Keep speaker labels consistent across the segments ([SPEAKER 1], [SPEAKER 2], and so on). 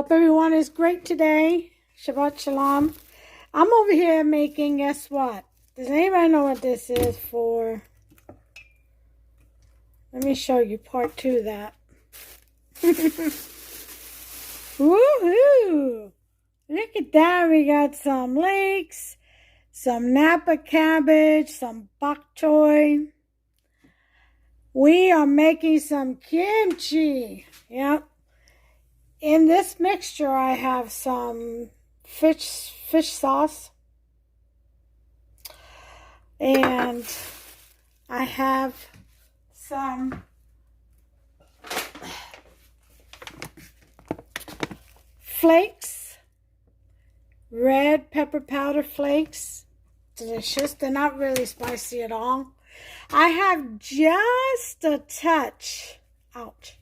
[SPEAKER 1] Hope everyone is great today. Shabbat Shalom. I'm over here making, guess what? Does anybody know what this is for? Let me show you part 2 of that. Woohoo! Look at that. We got some leeks, some Napa cabbage, some bok choy. We are making some kimchi. Yep. In this mixture, I have some fish sauce. And I have some flakes, red pepper powder flakes. Delicious. They're not really spicy at all. I have just a touch, ouch,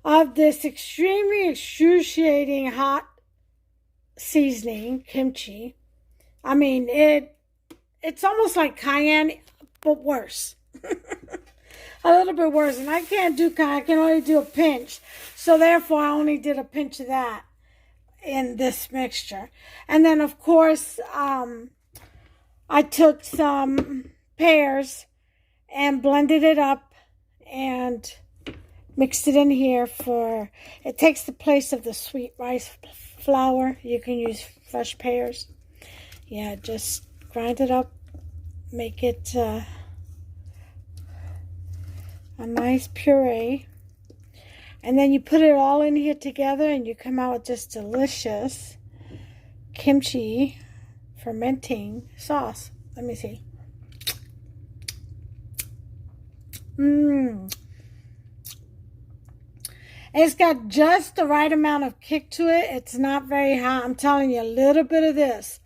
[SPEAKER 1] of this extremely excruciating hot seasoning, kimchi. I mean, it's almost like cayenne, but worse. A little bit worse. And I can't do cayenne. I can only do a pinch. So therefore, I only did a pinch of that in this mixture. And then, of course, I took some pears and blended it up and mixed it in here for, it takes the place of the sweet rice flour. You can use fresh pears. Yeah, just grind it up, make it a nice puree. And then you put it all in here together and you come out with this delicious kimchi fermenting sauce. Let me see. It's got just the right amount of kick to it. It's not very hot. I'm telling you, a little bit of this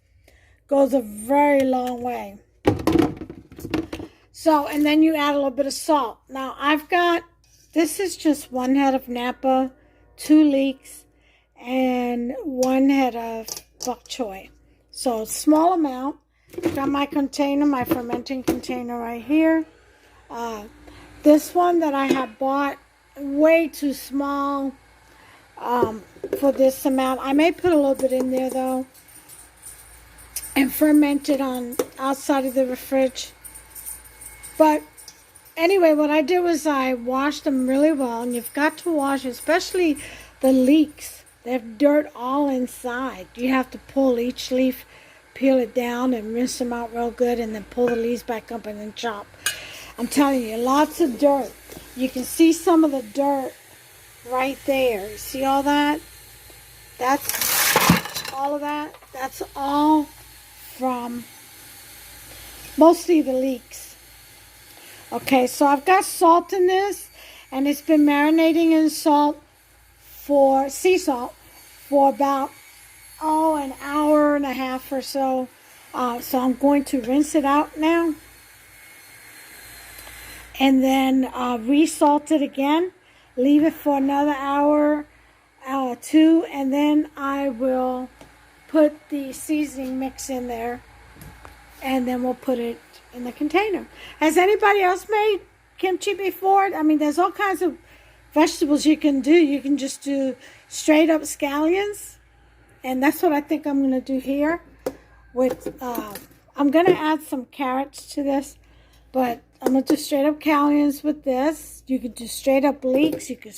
[SPEAKER 1] goes a very long way. So, and then you add a little bit of salt. Now, I've got, this is just 1 head of Napa, 2 leeks, and 1 head of bok choy. So, small amount. Got my container, my fermenting container right here. This one that I have bought, way too small for this amount. I may put a little bit in there though and ferment it on outside of the fridge. But anyway, what I did was I washed them really well, and you've got to wash, especially the leeks. They have dirt all inside. You have to pull each leaf, peel it down and rinse them out real good, and then pull the leaves back up and then chop. I'm telling you, lots of dirt. You can see some of the dirt right there. You see all that? That's all of that. That's all from mostly the leeks. Okay, so I've got salt in this, and it's been marinating in salt for sea salt for about, an hour and a half or so. So I'm going to rinse it out now. And then resalt it again, leave it for another hour, 2, and then I will put the seasoning mix in there, and then we'll put it in the container. Has anybody else made kimchi before? I mean, there's all kinds of vegetables you can do. You can just do straight up scallions, and that's what I think I'm going to do here. With I'm going to add some carrots to this, but I'm going to do straight up scallions with this. You could do straight up leeks. You could,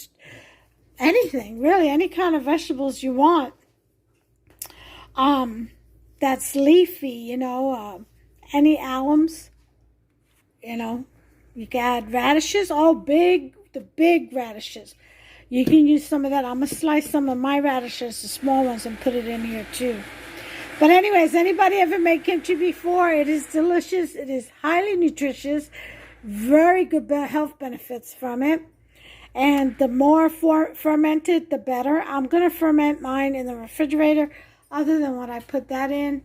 [SPEAKER 1] anything, really, any kind of vegetables you want. That's leafy, any alums, You can add radishes, the big radishes. You can use some of that. I'm going to slice some of my radishes, the small ones, and put it in here too. But anyways, anybody ever made kimchi before? It is delicious. It is highly nutritious. Very good health benefits from it. And the more fermented, the better. I'm going to ferment mine in the refrigerator, other than what I put that in.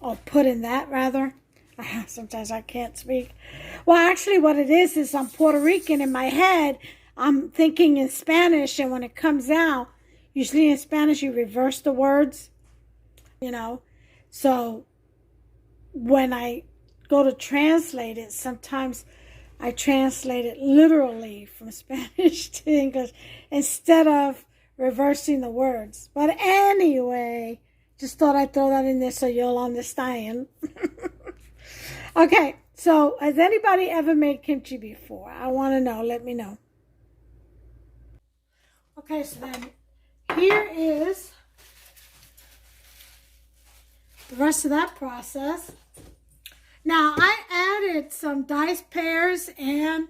[SPEAKER 1] Or put in that, rather. Sometimes I can't speak. Well, actually, what it is I'm Puerto Rican. In my head, I'm thinking in Spanish. And when it comes out, usually in Spanish, you reverse the words. So when I go to translate it, sometimes I translate it literally from Spanish to English instead of reversing the words. But anyway, just thought I'd throw that in there so you'll understand. Okay, so has anybody ever made kimchi before? I want to know. Let me know. Okay, so then here is the rest of that process. Now, I added some diced pears and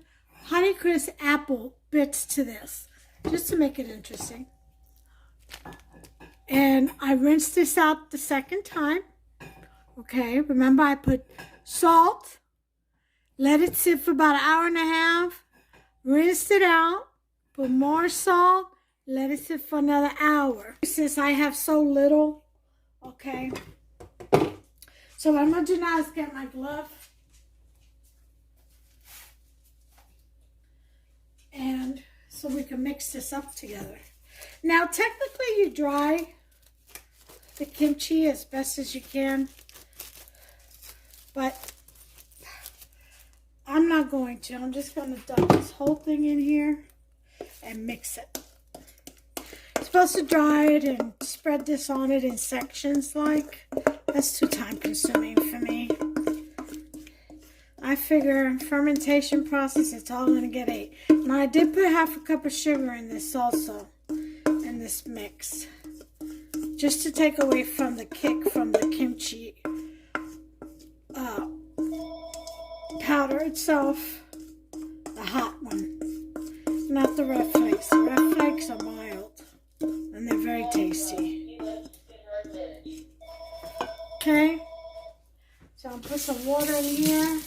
[SPEAKER 1] Honeycrisp apple bits to this, just to make it interesting. And I rinsed this out the second time. Okay, remember I put salt, let it sit for about an hour and a half, rinsed it out, put more salt, let it sit for another hour. Since I have so little, okay. So what I'm going to do now is get my glove. And so we can mix this up together. Now, technically, you dry the kimchi as best as you can. But I'm not going to. I'm just going to dump this whole thing in here and mix it. You're supposed to dry it and spread this on it in sections like. That's too time consuming for me. I figure fermentation process, it's all going to get ate. Now I did put half a cup of sugar in this also, in this mix. Just to take away from the kick from the kimchi powder itself. The hot one. Not the red flakes. The red flakes are mild. And they're very tasty. Okay. So I'll put some water in here.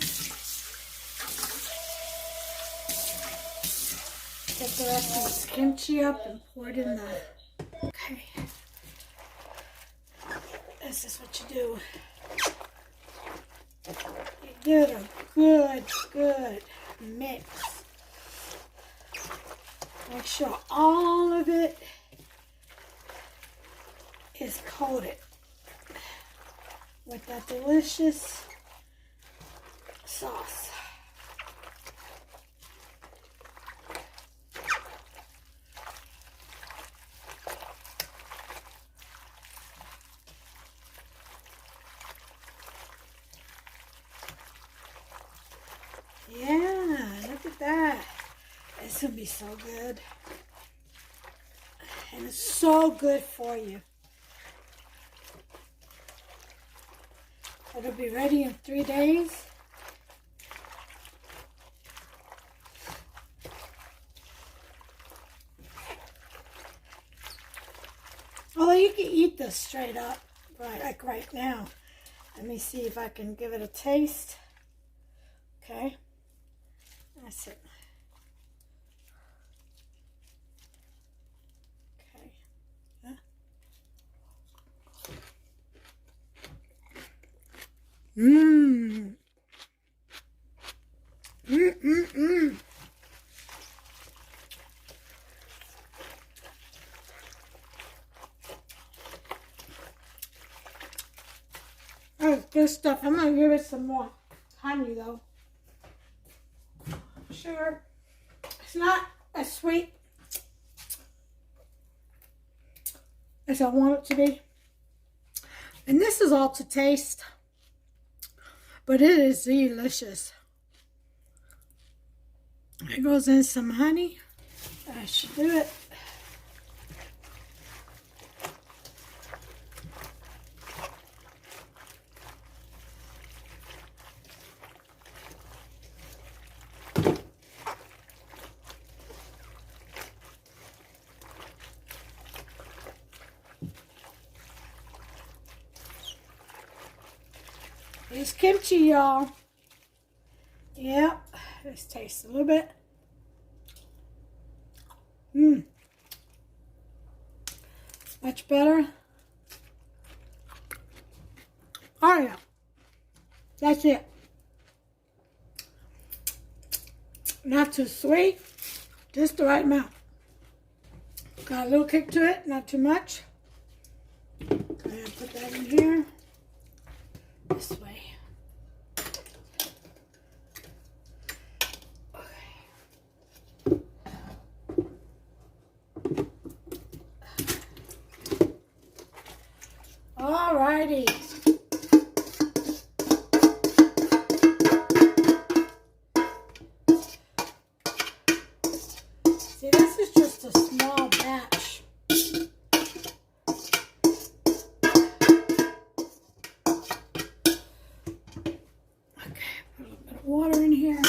[SPEAKER 1] Get the rest of this kimchi up and pour it in the... Okay. This is what you do. You get a good mix. Make sure all of it is coated with that delicious sauce. Yeah, look at that. This will be so good. And it's so good for you. It'll be ready in 3 days. Although you can eat this straight up, like right now. Let me see if I can give it a taste. Okay. That's it. Okay. Yeah. Mmm. Mmm. That's good stuff. I'm gonna give it some more honey though. Sugar. It's not as sweet as I want it to be. And this is all to taste. But it is delicious. It goes in some honey. That should do it. It's kimchi, y'all. Yep. Let's taste a little bit. Mmm. Much better. Oh, yeah. That's it. Not too sweet. Just the right amount. Got a little kick to it. Not too much. I'm going to put that in here. This way. put water in here.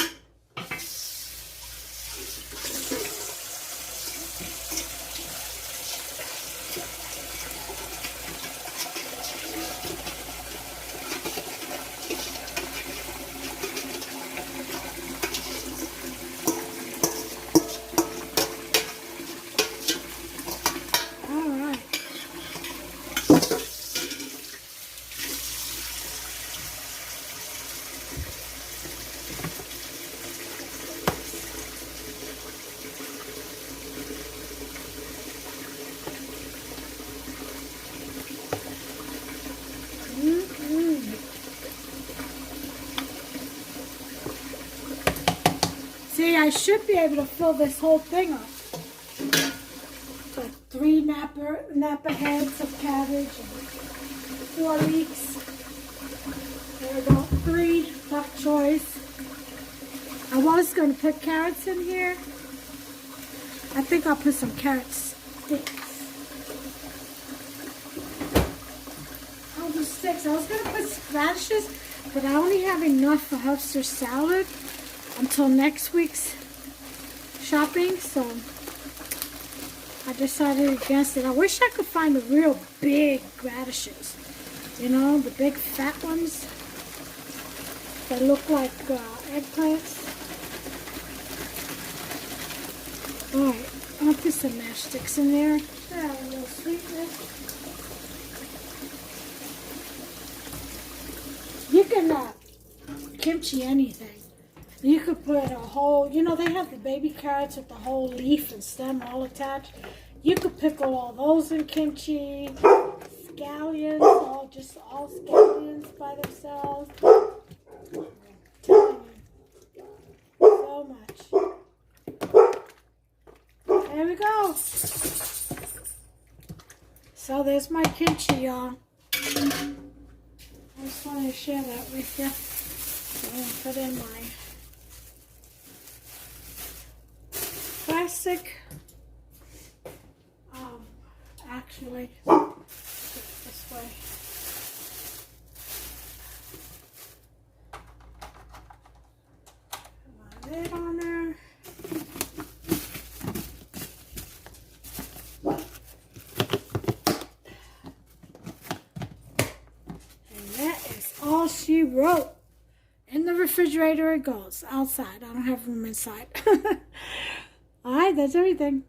[SPEAKER 1] See, I should be able to fill this whole thing up. But 3 Napa heads of cabbage and 4 leeks. There we go, 3 bok choys. I was going to put carrots in here. I think I'll put some carrot sticks. I'll do sticks. I was going to put radishes, but I only have enough for Hufster salad until next week's shopping, so I decided against it. I wish I could find the real big radishes, you know, the big fat ones that look like eggplants. Alright, I'll put some mashed sticks in there. Add a little sweetness. You can kimchi anything. You could put a whole, you know, they have the baby carrots with the whole leaf and stem all attached. You could pickle all those in kimchi. Scallions, all scallions by themselves. So much. There we go. So there's my kimchi, y'all. I just wanted to share that with you. So I'm going to put in my plastic. Actually, this way. Put my lid on there. And that is all she wrote. In the refrigerator it goes. Outside. I don't have room inside. Alright, that's everything.